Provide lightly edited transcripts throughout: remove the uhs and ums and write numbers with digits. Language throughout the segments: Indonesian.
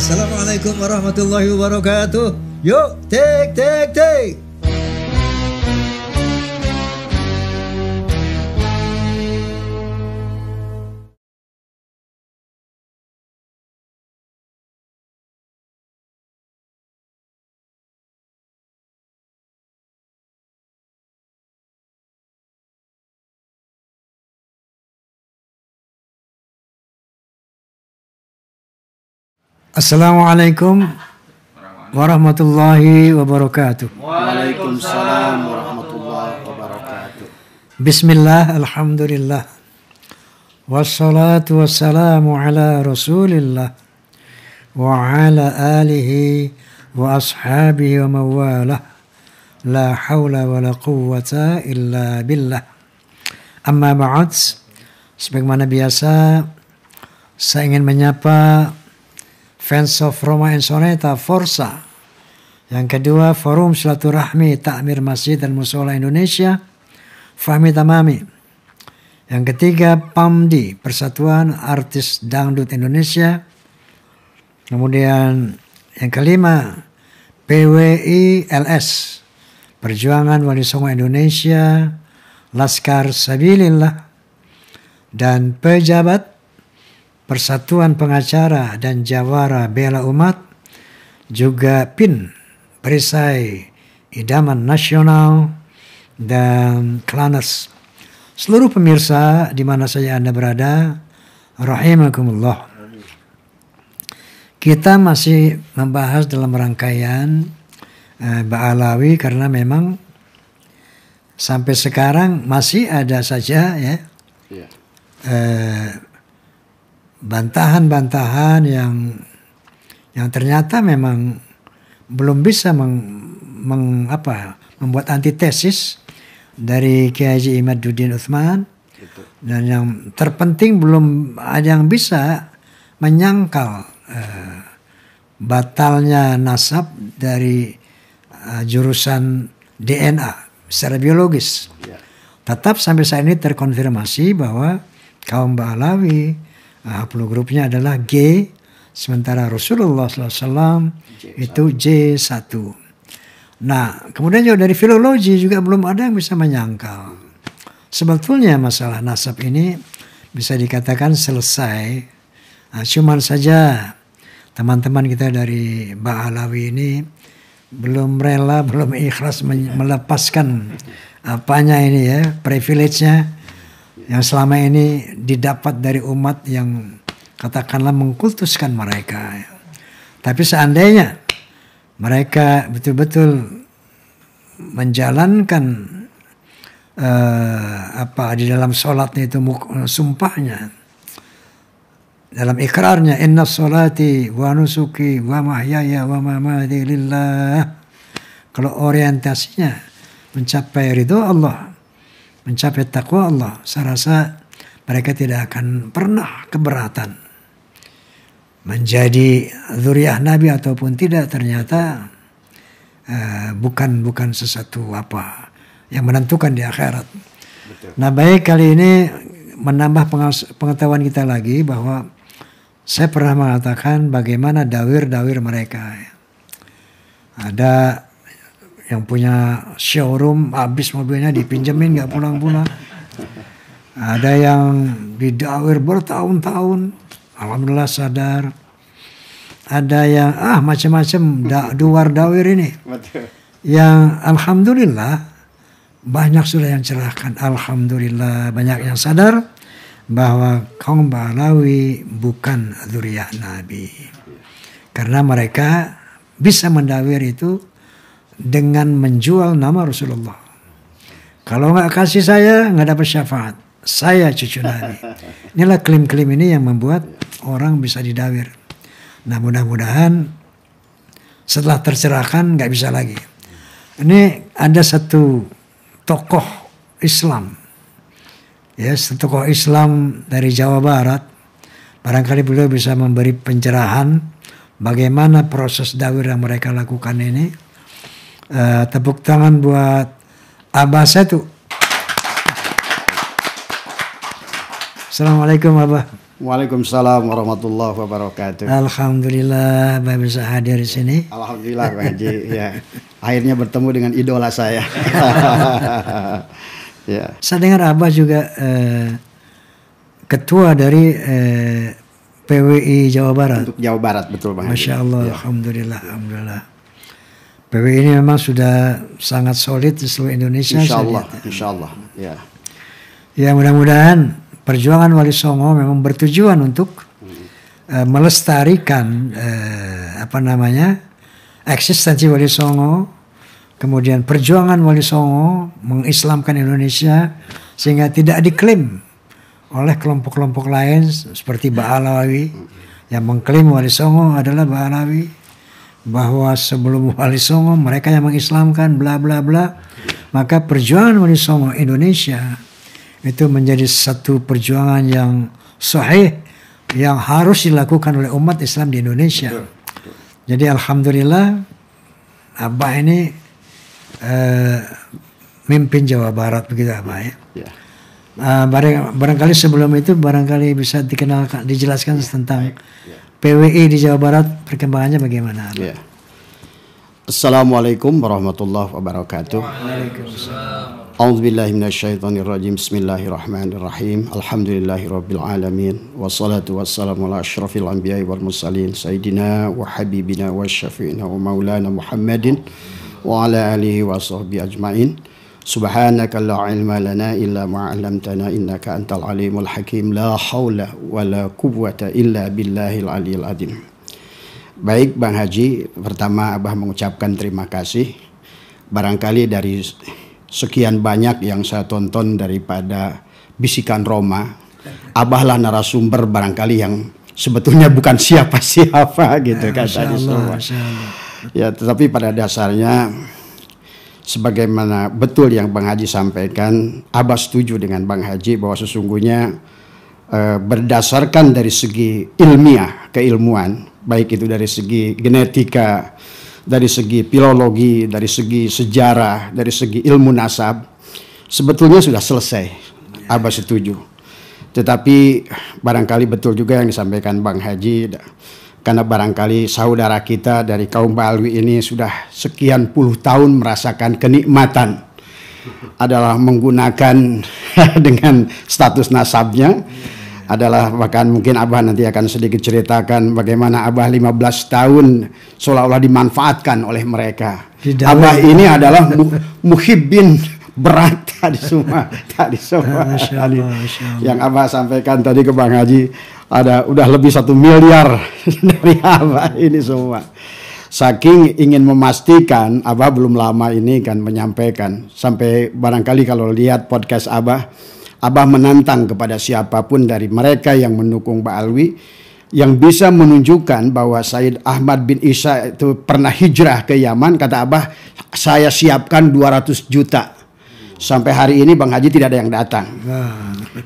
Assalamualaikum warahmatullahi wabarakatuh. Yuk, tek tek tek. Assalamualaikum warahmatullahi wabarakatuh. Waalaikumsalam warahmatullahi wabarakatuh. Bismillah, alhamdulillah. Wassalatu wassalamu ala rasulillah wa ala alihi wa ashabihi wa mawalah. La hawla wa la quwwata illa billah. Amma ba'd. Sebagaimana biasa, saya ingin menyapa fans of Roma and Soneta Forza. Yang kedua, Forum Silaturahmi Takmir Masjid dan Musola Indonesia, Fahmi Tamami. Yang ketiga, PAMDI, Persatuan Artis Dangdut Indonesia. Kemudian yang kelima, PWI LS, Perjuangan Wali Songo Indonesia, Laskar Sabilillah. Dan pejabat Persatuan Pengacara dan Jawara Bela Umat, juga PIN, Perisai Idaman Nasional, dan Klaners. Seluruh pemirsa di mana saja Anda berada, rahimakumullah. Kita masih membahas dalam rangkaian Ba'alawi karena memang sampai sekarang masih ada saja ya. Bantahan-bantahan yang ternyata memang belum bisa membuat antitesis dari Kiai Haji Imaduddin Utsman, dan yang terpenting belum ada yang bisa menyangkal batalnya nasab dari jurusan DNA secara biologis. Tetap sampai saat ini terkonfirmasi bahwa kaum Ba'alawi haplogrupnya adalah G, sementara Rasulullah SAW itu J1. Nah, kemudian juga dari filologi juga belum ada yang bisa menyangkal. Sebetulnya masalah nasab ini bisa dikatakan selesai. Nah, cuman saja teman-teman kita dari Ba'alawi ini belum rela, belum ikhlas melepaskan apanya ini ya, privilege-nya yang selama ini didapat dari umat yang katakanlah mengkultuskan mereka. Tapi seandainya mereka betul-betul menjalankan di dalam sholatnya itu sumpahnya, dalam ikrarnya, inna sholati wa nusuki wa mahyaya wa mamati lillah. Kalau orientasinya mencapai ridho Allah, mencapai takwa Allah, saya rasa mereka tidak akan pernah keberatan menjadi dzurriyyah Nabi ataupun tidak. Ternyata bukan sesuatu yang menentukan di akhirat. Betul. Nah, baik, kali ini menambah pengetahuan kita lagi bahwa saya pernah mengatakan bagaimana dawir-dawir mereka. Ada yang punya showroom, habis mobilnya dipinjemin nggak pulang-pulang. Ada yang didawir bertahun-tahun, alhamdulillah sadar. Ada yang macam-macam duar dawir ini. Yang alhamdulillah banyak sudah yang cerahkan. Alhamdulillah banyak yang sadar bahwa kaum Ba'alawi bukan dzurriyyah Nabi. Karena mereka bisa mendawir itu dengan menjual nama Rasulullah. Kalau nggak kasih saya, nggak dapat syafaat. Saya cucu Nabi. Inilah klaim-klaim ini yang membuat orang bisa didawir. Nah, mudah-mudahan setelah tercerahkan nggak bisa lagi. Ini ada satu tokoh Islam, ya, satu tokoh Islam dari Jawa Barat. Barangkali beliau bisa memberi pencerahan bagaimana proses dawir yang mereka lakukan ini. Tepuk tangan buat Abah Setu. Assalamualaikum Abah. Waalaikumsalam warahmatullahi wabarakatuh. Alhamdulillah Abah bisa hadir di sini. Alhamdulillah Bang Haji. Ya, akhirnya bertemu dengan idola saya. Ya. Saya dengar Abah juga ketua dari PWI Jawa Barat. Untuk Jawa Barat, betul Bang Haji. Masya Allah, ya. Alhamdulillah, Alhamdulillah. PWI ini memang sudah sangat solid di seluruh Indonesia. Insya Allah. Ya. Ya, mudah-mudahan perjuangan Wali Songo memang bertujuan untuk melestarikan eksistensi Wali Songo, kemudian perjuangan Wali Songo mengislamkan Indonesia sehingga tidak diklaim oleh kelompok-kelompok lain seperti Ba'alawi yang mengklaim Wali Songo adalah Ba'alawi, bahwa sebelum Wali Songo mereka yang mengislamkan bla bla bla. Maka perjuangan Wali Songo Indonesia itu menjadi satu perjuangan yang sahih yang harus dilakukan oleh umat Islam di Indonesia. Jadi alhamdulillah Abah ini mimpin Jawa Barat begitu Abah ya. Barangkali sebelum itu barangkali bisa dijelaskan tentang PWI di Jawa Barat, perkembangannya bagaimana Abah? Ya. Assalamualaikum warahmatullahi wabarakatuh. Waalaikumsalam. A'udzubillahi minasyaitonirrajim. Bismillahirrahmanirrahim. Alhamdulillahirabbil alamin. Wassalatu wassalamu ala asyrafil anbiya'i wal mursalin sayyidina wa habibina wa syafi'ina wa maulana Muhammadin wa ala alihi wa sahbihi ajmain. Subhanaka la ilma lana illa ma 'allamtana innaka antal alimul hakim. La haula wala quwwata illa billahil aliyil azim. Baik Bang Haji, pertama Abah mengucapkan terima kasih. Barangkali dari sekian banyak yang saya tonton daripada Bisikan Roma, Abahlah narasumber barangkali yang sebetulnya bukan siapa-siapa gitu kan tadi semua. Ya, tetapi pada dasarnya sebagaimana betul yang Bang Haji sampaikan, Abah setuju dengan Bang Haji bahwa sesungguhnya berdasarkan dari segi ilmiah, keilmuan, baik itu dari segi genetika, dari segi filologi, dari segi sejarah, dari segi ilmu nasab, sebetulnya sudah selesai. Abah setuju. Tetapi barangkali betul juga yang disampaikan Bang Haji, karena barangkali saudara kita dari kaum Ba'alwi ini sudah sekian puluh tahun merasakan kenikmatan adalah menggunakan dengan status nasabnya. Adalah bahkan mungkin Abah nanti akan sedikit ceritakan bagaimana Abah 15 tahun seolah-olah dimanfaatkan oleh mereka. Abah ini adalah muhibbin berat tadi semua. Yang Abah sampaikan tadi ke Bang Haji ada udah lebih 1 miliar dari Abah ini semua. Saking ingin memastikan, Abah belum lama ini kan menyampaikan, sampai barangkali kalau lihat podcast Abah menantang kepada siapapun dari mereka yang mendukung Ba'alwi yang bisa menunjukkan bahwa Sayyid Ahmad bin Isa itu pernah hijrah ke Yaman. Kata Abah, saya siapkan 200 juta. Sampai hari ini Bang Haji tidak ada yang datang.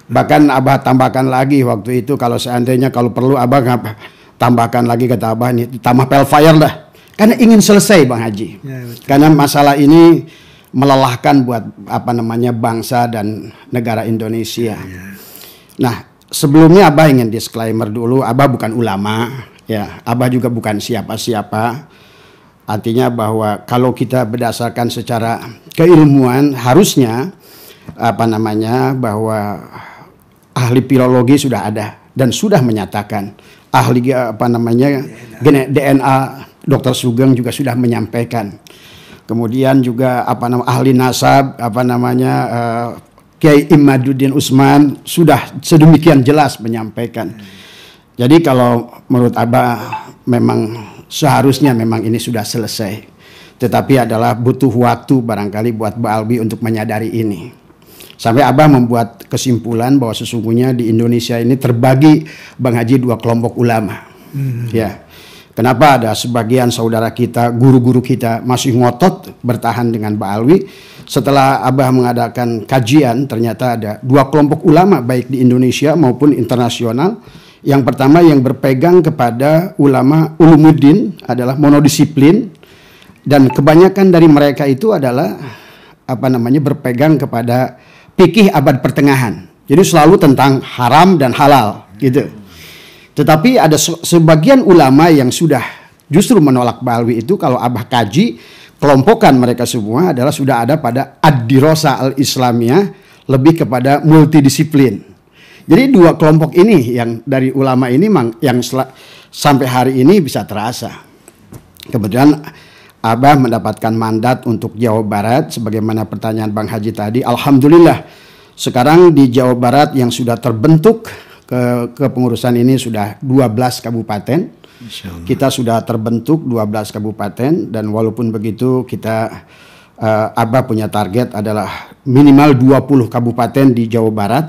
Bahkan Abah tambahkan lagi waktu itu, kalau seandainya kalau perlu Abah tambahkan lagi, kata Abah, ini tambah pelfire dah. Karena ingin selesai Bang Haji. Karena masalah ini melelahkan buat bangsa dan negara Indonesia. Nah, sebelumnya Abah ingin disclaimer dulu, Abah bukan ulama, ya, Abah juga bukan siapa-siapa. Artinya bahwa kalau kita berdasarkan secara keilmuan harusnya bahwa ahli filologi sudah ada dan sudah menyatakan, ahli DNA Dr. Sugeng juga sudah menyampaikan. Kemudian juga ahli nasab Kiai Imaduddin Usman sudah sedemikian jelas menyampaikan. Jadi kalau menurut Abah memang seharusnya memang ini sudah selesai. Tetapi adalah butuh waktu barangkali buat Ba'alwi untuk menyadari ini. Sampai Abah membuat kesimpulan bahwa sesungguhnya di Indonesia ini terbagi Bang Haji 2 kelompok ulama. Ya. Kenapa ada sebagian saudara kita, guru-guru kita masih ngotot bertahan dengan Ba'alwi. Setelah Abah mengadakan kajian, ternyata ada 2 kelompok ulama baik di Indonesia maupun internasional. Yang pertama yang berpegang kepada ulama ulumuddin adalah monodisiplin, dan kebanyakan dari mereka itu adalah berpegang kepada fikih abad pertengahan. Jadi selalu tentang haram dan halal gitu. Tetapi ada sebagian ulama yang sudah justru menolak balwi itu. Kalau Abah kaji, kelompokan mereka semua adalah sudah ada pada ad-dirasah al-islamiyah, lebih kepada multidisiplin. Jadi dua kelompok ini yang dari ulama ini yang sampai hari ini bisa terasa. Kemudian Abah mendapatkan mandat untuk Jawa Barat sebagaimana pertanyaan Bang Haji tadi. Alhamdulillah sekarang di Jawa Barat yang sudah terbentuk kepengurusan ini sudah 12 kabupaten. Kita sudah terbentuk 12 kabupaten dan walaupun begitu kita Abah punya target adalah minimal 20 kabupaten di Jawa Barat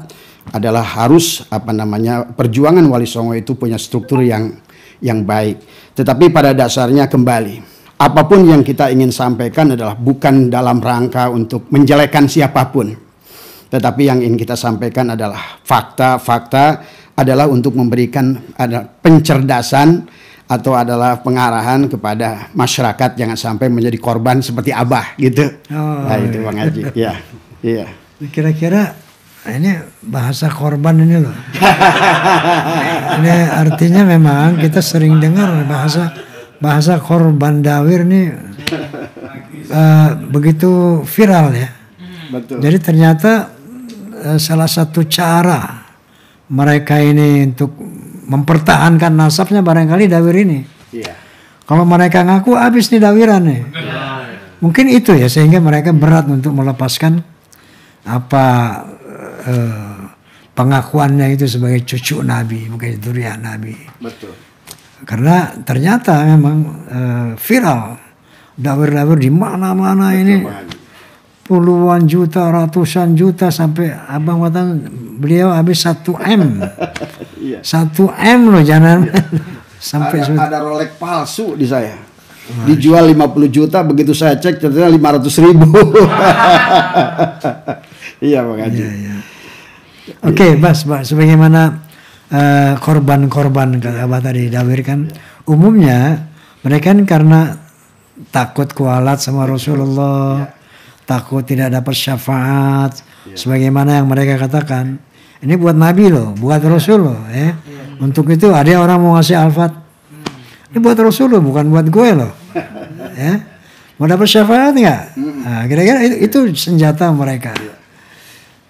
adalah harus perjuangan Wali Songo itu punya struktur yang baik. Tetapi pada dasarnya kembali, apapun yang kita ingin sampaikan adalah bukan dalam rangka untuk menjelekkan siapapun. Tetapi yang ingin kita sampaikan adalah fakta-fakta adalah untuk memberikan pencerdasan atau adalah pengarahan kepada masyarakat jangan sampai menjadi korban seperti Abah gitu. Nah itu Bang Haji. Iya. Kira-kira ini bahasa korban ini loh. Ini artinya memang kita sering dengar bahasa korban dawir nih begitu viral ya. Betul. Jadi ternyata salah satu cara mereka ini untuk mempertahankan nasabnya barangkali dawir ini. Iya. Kalau mereka ngaku habis nih dawiran nih. Mungkin itu ya sehingga mereka berat untuk melepaskan pengakuannya itu sebagai cucu Nabi, bukan dzurriyyah Nabi. Betul. Karena ternyata memang viral dawir-dawir di mana-mana ini. Puluhan juta, ratusan juta sampai abang kata beliau habis 1M. Iya. 1M loh jangan sampai ada Rolex palsu di saya. Dijual 50 juta begitu saya cek ternyata 500.000. Iya Bang Haji. Iya. Oke, Bas, sebagaimana korban-korban kata Abah tadi dawirkan umumnya mereka kan karena takut kualat sama Rasulullah. Takut tidak dapat syafaat, sebagaimana yang mereka katakan. Ini buat Nabi loh, buat Rasul loh. Untuk itu ada orang mau ngasih alfat. Ini buat Rasul loh, bukan buat gue loh. Mau dapat syafaat nggak? Nah, kira-kira itu senjata mereka.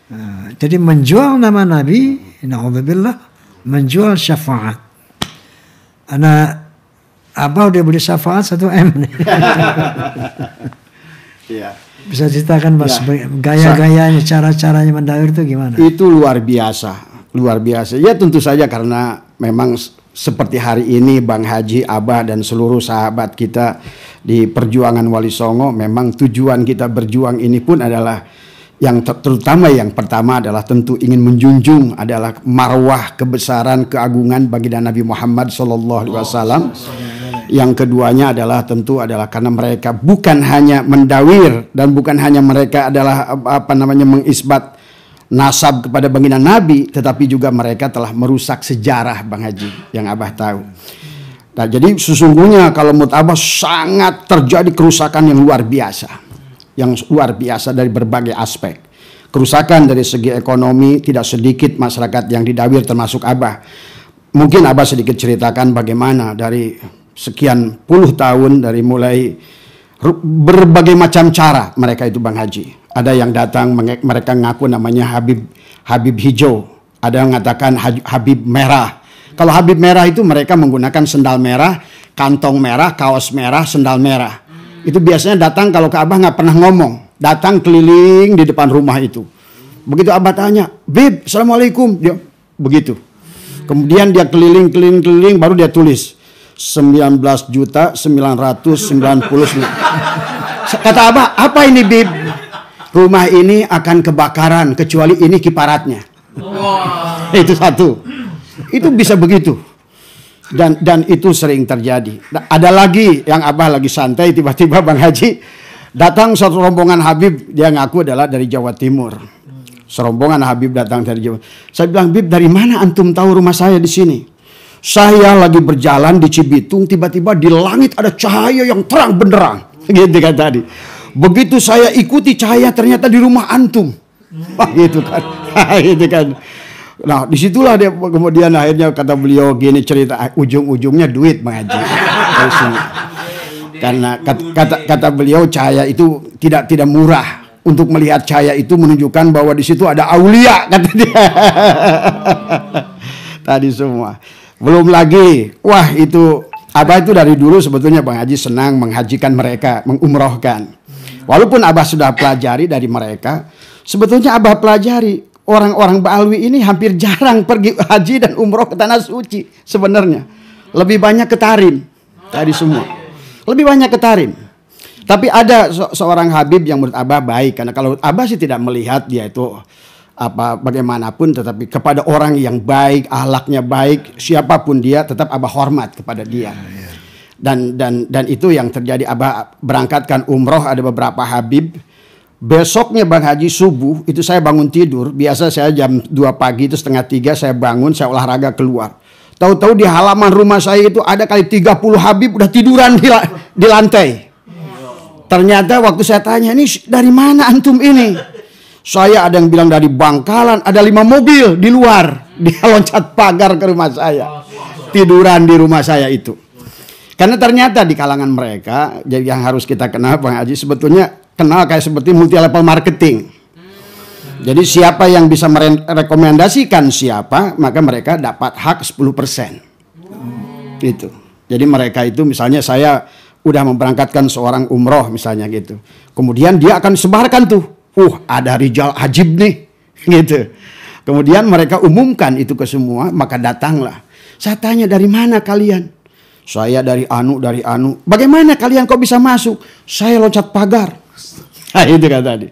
Nah, jadi menjual nama Nabi, na'udzubillah, menjual syafaat. Anak Abah udah beli syafaat 1M nih. Iya. Bisa ceritakan Mas gaya-gayanya, cara-caranya mendawir itu gimana? Itu luar biasa. Ya tentu saja karena memang seperti hari ini Bang Haji, Abah dan seluruh sahabat kita di perjuangan Wali Songo, memang tujuan kita berjuang ini pun adalah yang terutama yang pertama adalah tentu ingin menjunjung adalah marwah kebesaran keagungan baginda Nabi Muhammad SAW. Yang keduanya adalah tentu adalah karena mereka bukan hanya mendawir dan bukan hanya mereka adalah mengisbat nasab kepada baginda Nabi, tetapi juga mereka telah merusak sejarah Bang Haji yang Abah tahu. Nah, jadi sesungguhnya kalau menurut Abah sangat terjadi kerusakan yang luar biasa dari berbagai aspek. Kerusakan dari segi ekonomi tidak sedikit masyarakat yang didawir termasuk Abah. Mungkin Abah sedikit ceritakan bagaimana dari sekian puluh tahun dari mulai berbagai macam cara mereka itu Bang Haji. Ada yang datang mereka ngaku namanya Habib hijau, ada yang mengatakan Habib merah. Kalau Habib merah itu mereka menggunakan sendal merah, kantong merah, kaos merah, sendal merah. Itu biasanya datang kalau ke Abah nggak pernah ngomong, datang keliling di depan rumah itu. Begitu Abah tanya, Bib, assalamualaikum, dia begitu. Kemudian dia keliling baru dia tulis 19.990. Kata Abah, apa ini Bib? Rumah ini akan kebakaran kecuali ini kiparatnya. Itu satu. Itu bisa begitu. Dan itu sering terjadi. Ada lagi yang Abah lagi santai tiba-tiba Bang Haji datang satu rombongan Habib, dia ngaku adalah dari Jawa Timur. Serombongan Habib datang dari Jawa. Saya bilang, Bib, dari mana antum tahu rumah saya di sini? Saya lagi berjalan di Cibitung, tiba-tiba di langit ada cahaya yang terang benderang. Gitu kan tadi. Begitu saya ikuti cahaya, ternyata di rumah antum. Gitu kan. Gitu kan. Nah, disitulah dia kemudian akhirnya kata beliau gini cerita, ujung-ujungnya duit Bang Haji. Karena kata beliau cahaya itu tidak murah. Untuk melihat cahaya itu menunjukkan bahwa di situ ada aulia, kata dia. Tadi semua. Belum lagi, wah itu Abah itu dari dulu sebetulnya Bang Haji senang menghajikan mereka, mengumrohkan. Walaupun Abah sudah pelajari dari mereka, sebetulnya Abah pelajari orang-orang Ba'alwi ini hampir jarang pergi haji dan umroh ke tanah suci sebenarnya. Lebih banyak ke Tarim tadi semua. Lebih banyak ke Tarim. Tapi ada seorang Habib yang menurut Abah baik, karena kalau Abah sih tidak melihat dia itu apa bagaimanapun, tetapi kepada orang yang baik, akhlaknya baik, siapapun dia tetap Abah hormat kepada dia. Dan itu yang terjadi. Abah berangkatkan umroh ada beberapa Habib. Besoknya Bang Haji subuh itu saya bangun tidur. Biasa saya jam 2 pagi itu 2:30 saya bangun, saya olahraga keluar. Tahu-tahu di halaman rumah saya itu ada kali 30 Habib udah tiduran di lantai. Ternyata waktu saya tanya, ini dari mana antum ini? Saya ada yang bilang dari Bangkalan, ada 5 mobil di luar. Dia loncat pagar ke rumah saya. Tiduran di rumah saya itu. Karena ternyata di kalangan mereka, jadi yang harus kita kenal Bang Haji, sebetulnya kenal kayak seperti multi level marketing. Jadi siapa yang bisa merekomendasikan siapa, maka mereka dapat hak 10%. Gitu. Jadi mereka itu misalnya saya udah memberangkatkan seorang umroh misalnya gitu. Kemudian dia akan sebarkan tuh, ada Rijal Hajib nih, gitu. Kemudian mereka umumkan itu ke semua, maka datanglah. Saya tanya, dari mana kalian? Saya dari Anu. Bagaimana kalian kok bisa masuk? Saya loncat pagar. Nah, itu kan tadi.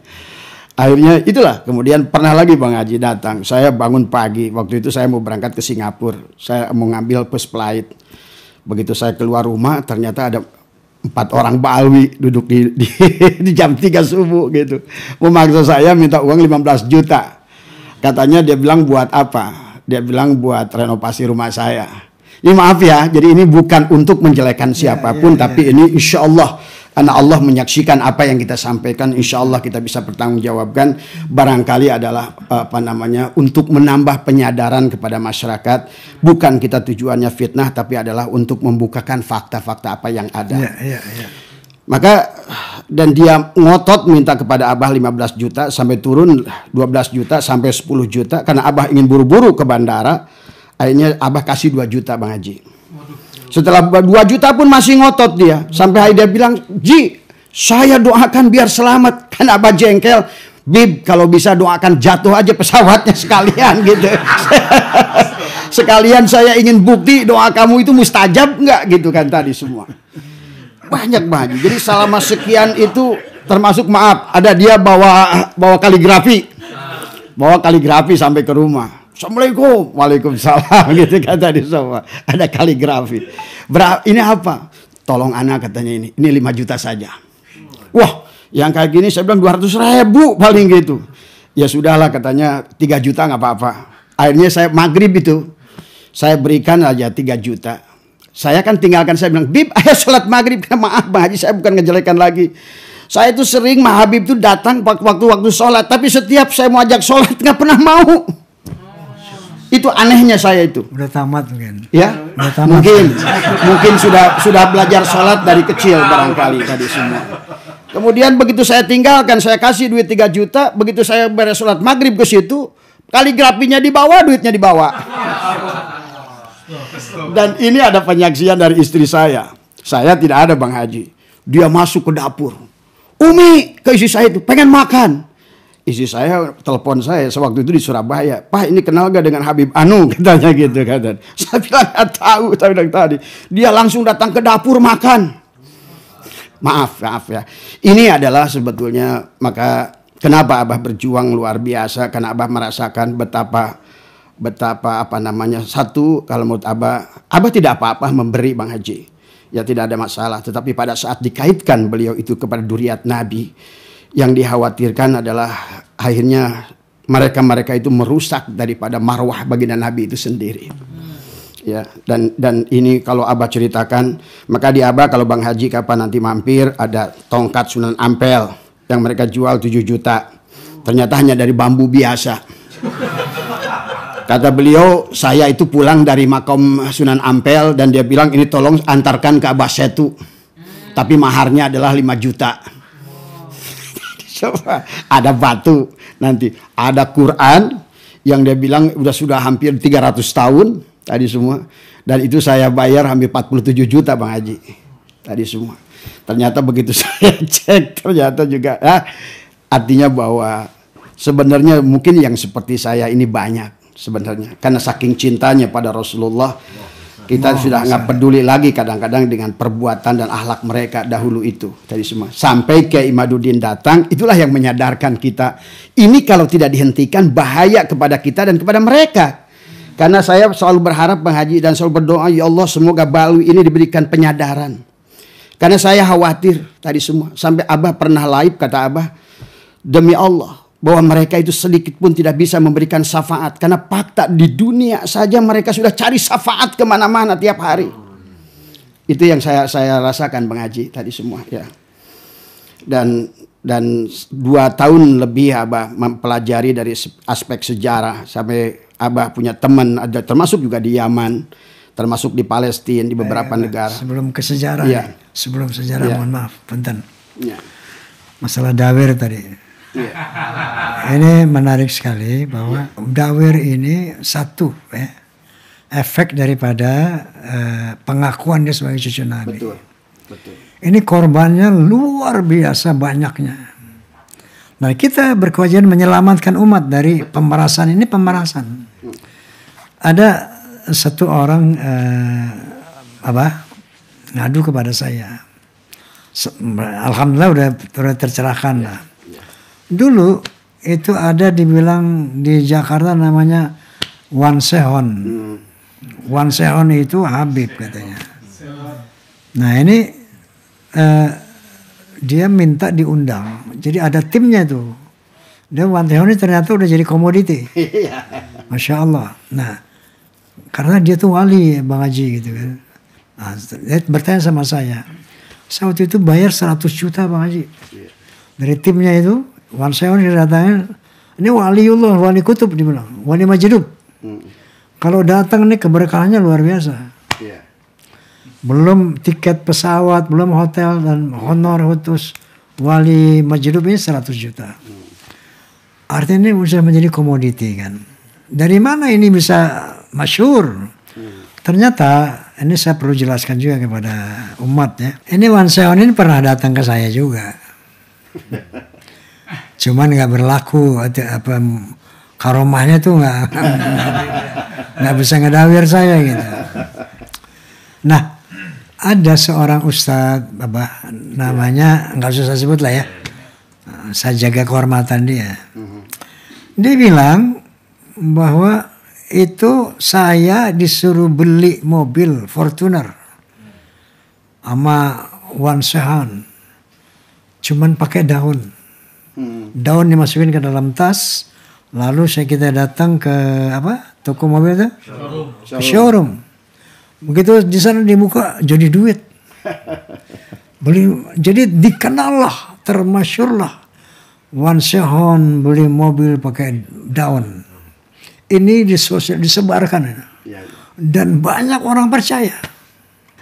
Akhirnya itulah. Kemudian pernah lagi Bang Haji datang. Saya bangun pagi. Waktu itu saya mau berangkat ke Singapura. Saya mau ngambil first flight. Begitu saya keluar rumah, ternyata ada 4 orang Ba'alwi duduk di jam 3 subuh gitu. Memaksa saya minta uang 15 juta. Katanya dia bilang buat apa? Dia bilang buat renovasi rumah saya. Ini maaf ya, jadi ini bukan untuk menjelekan siapapun, tapi ini insya Allah, karena Allah menyaksikan apa yang kita sampaikan, insya Allah kita bisa bertanggungjawabkan. Barangkali adalah untuk menambah penyadaran kepada masyarakat. Bukan kita tujuannya fitnah, tapi adalah untuk membukakan fakta-fakta apa yang ada. Maka dan dia ngotot minta kepada Abah 15 juta sampai turun 12 juta sampai 10 juta karena Abah ingin buru-buru ke bandara. Akhirnya Abah kasih 2 juta Bang Haji. Setelah 2 juta pun masih ngotot dia. Sampai dia bilang, Ji, saya doakan biar selamat. Kan Abah jengkel. Bib, kalau bisa doakan jatuh aja pesawatnya sekalian gitu. Sekalian saya ingin bukti doa kamu itu mustajab enggak gitu kan tadi semua. Banyak Bang Haji. Jadi selama sekian itu termasuk maaf. Ada dia bawa kaligrafi. Bawa kaligrafi sampai ke rumah. Assalamualaikum, waalaikumsalam gitu kan tadi semua. Ada kaligrafi. Ini apa? Tolong anak katanya ini 5 juta saja. Wah, yang kayak gini saya bilang 200.000 paling gitu. Ya sudahlah katanya 3 juta nggak apa-apa. Akhirnya saya maghrib itu, saya berikan aja 3 juta. Saya kan tinggalkan, saya bilang, Bib, ayo sholat maghrib. Maaf Bang Haji, saya bukan ngejelekan lagi. Saya itu sering Habib itu datang waktu sholat, tapi setiap saya mau ajak sholat nggak pernah mau. Itu anehnya saya itu. Udah tamat mungkin. Ya, udah tamat. mungkin sudah belajar sholat dari kecil barangkali tadi semua. Kemudian begitu saya tinggalkan, saya kasih duit 3 juta. Begitu saya beres sholat maghrib ke situ, kaligrafinya dibawa, duitnya dibawa. Dan ini ada penyaksian dari istri saya. Saya tidak ada Bang Haji. Dia masuk ke dapur. Umi, ke istri saya itu pengen makan. Istri saya telepon saya sewaktu itu di Surabaya. Pak, ini kenal gak dengan Habib Anu? Katanya gitu. Saya bilang gak tahu. Saya bilang tadi. Dia langsung datang ke dapur makan. Maaf ya. Ini adalah sebetulnya maka kenapa Abah berjuang luar biasa. Karena Abah merasakan betapa satu, kalau menurut Abah tidak apa-apa memberi Bang Haji. Ya tidak ada masalah. Tetapi pada saat dikaitkan beliau itu kepada duriat Nabi, yang dikhawatirkan adalah akhirnya mereka itu merusak daripada marwah baginda Nabi itu sendiri. Ya, dan ini kalau Abah ceritakan, maka di Abah kalau Bang Haji kapan nanti mampir, ada tongkat Sunan Ampel yang mereka jual 7 juta. Ternyata hanya dari bambu biasa. Kata beliau, saya itu pulang dari makam Sunan Ampel dan dia bilang ini tolong antarkan ke Abah Setu. Tapi maharnya adalah 5 juta. Coba, ada batu, nanti ada Quran yang dia bilang sudah hampir 300 tahun tadi semua. Dan itu saya bayar hampir 47 juta Bang Haji. Tadi semua. Ternyata begitu saya cek, ternyata juga artinya bahwa sebenarnya mungkin yang seperti saya ini banyak sebenarnya. Karena saking cintanya pada Rasulullah, kita sudah nggak peduli lagi kadang-kadang dengan perbuatan dan akhlak mereka dahulu itu tadi semua. Sampai Kiai Imaduddin datang, itulah yang menyadarkan kita. Ini kalau tidak dihentikan bahaya kepada kita dan kepada mereka. Karena saya selalu berharap Bang Haji dan selalu berdoa, ya Allah semoga Balwi ini diberikan penyadaran. Karena saya khawatir tadi semua. Sampai Abah pernah live, kata Abah, demi Allah bahwa mereka itu sedikit pun tidak bisa memberikan syafaat. Karena fakta di dunia saja mereka sudah cari syafaat kemana-mana tiap hari. Itu yang saya rasakan Bang Haji tadi semua ya. Dan 2 tahun lebih Abah mempelajari dari aspek sejarah. Sampai Abah punya teman, ada termasuk juga di Yaman, termasuk di Palestina, di beberapa negara. Sebelum ke sejarah, ya. Sebelum sejarah, mohon maaf, punten. Ya. Masalah dawir tadi. Ya. Ini menarik sekali bahwa dawir ini satu efek daripada pengakuan dia sebagai cucu Nabi. Betul. Betul. Ini korbannya luar biasa banyaknya. Nah, kita berkewajiban menyelamatkan umat dari pemerasan ini, pemerasan. Ada satu orang ngadu kepada saya. Alhamdulillah udah tercerahkan lah. Dulu itu ada dibilang di Jakarta namanya Wan Sehon. Wan Sehon itu Habib katanya. Nah ini dia minta diundang. Jadi ada timnya tuh. Dia Wan Sehon ini ternyata udah jadi komoditi. Masya Allah. Nah karena dia tuh wali Bang Haji gitu kan. Nah, dia bertanya sama saya waktu itu bayar 100 juta Bang Haji. Dari timnya itu, Wan Sehon datangnya, ini waliullah, wali kutub dibilang, wali majidub. Kalau datang nih keberkahannya luar biasa. Belum tiket pesawat, belum hotel dan honor khusus wali majidub ini 100 juta. Artinya ini bisa menjadi komoditi kan. Dari mana ini bisa masyhur? Ternyata ini saya perlu jelaskan juga kepada umat ya. Ini Wan Sehon ini pernah datang ke saya juga. Cuman nggak berlaku karomahnya tuh nggak bisa ngedawir saya gitu. Nah ada seorang ustadz namanya nggak usah saya sebut lah ya. Saya jaga kehormatan dia. Dia bilang bahwa itu saya disuruh beli mobil Fortuner sama Wan Sehon, cuman pakai daun. Daun dimasukin ke dalam tas, lalu kita datang ke toko mobil itu, showroom. Begitu di sana dibuka jadi duit. Jadi dikenal lah, termasyhur lah. Wan Sehon beli mobil pakai daun. Ini disebarkan dan banyak orang percaya.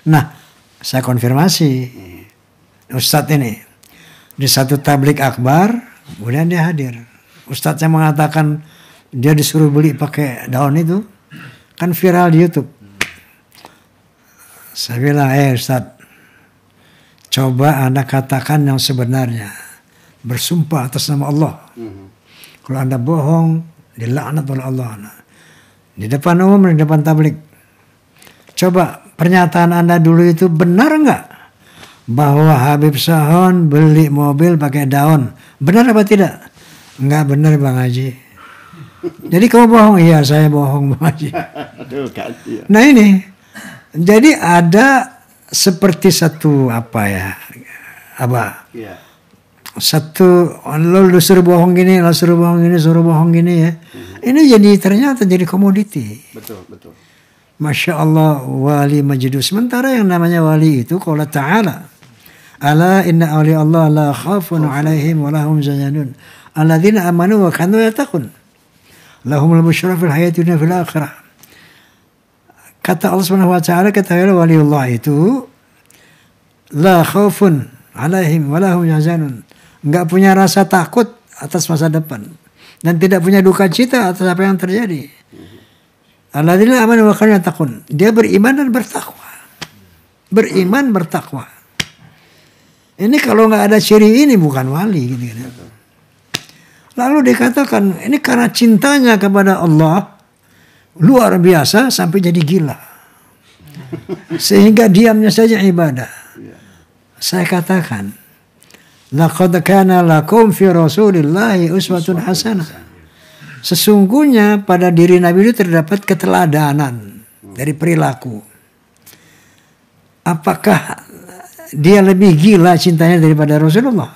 Nah, saya konfirmasi Ustadz ini di satu tablik akbar, kemudian dia hadir. Ustadz saya mengatakan dia disuruh beli pakai daun itu, kan viral di YouTube. Saya bilang, Ustadz, coba Anda katakan yang sebenarnya, bersumpah atas nama Allah. Kalau Anda bohong, dilaknat oleh Allah. Di depan umum, di depan tablik. Coba pernyataan Anda dulu itu benar nggak? Bahwa Habib Sehon beli mobil pakai daun. Benar apa tidak? Nggak benar Bang Haji. Jadi kamu bohong? Iya saya bohong Bang Haji. Nah ini. Jadi ada seperti satu satu lo suruh bohong gini, lo suruh bohong gini, suruh bohong gini ya. Ini ternyata jadi komoditi. Betul. Masya Allah wali majidub. Sementara yang namanya wali itu qala ta'ala. Ala inna awliya Allah la khafun alaihim wa lahum zayanun. alladzina amanu wa kanu yattaqun lahumul busyra fil hayati dunya fil akhirah. Kata Allah Subhanahu wa taala, katakanlah waliullah itu la khaufun alaihim wa lahum yahzanun. Enggak punya rasa takut atas masa depan dan tidak punya duka cita atas apa yang terjadi. Alladzina amanu wa kanu yattaqun. Dia beriman dan bertakwa. Beriman bertakwa. Ini kalau nggak ada ciri ini bukan wali gitu. Lalu dikatakan ini karena cintanya kepada Allah luar biasa sampai jadi gila. Sehingga diamnya saja ibadah. Saya katakan, laqad kana lakum fi Rasulillahi uswatun hasanah. Sesungguhnya pada diri Nabi itu terdapat keteladanan dari perilaku. Apakah dia lebih gila cintanya daripada Rasulullah?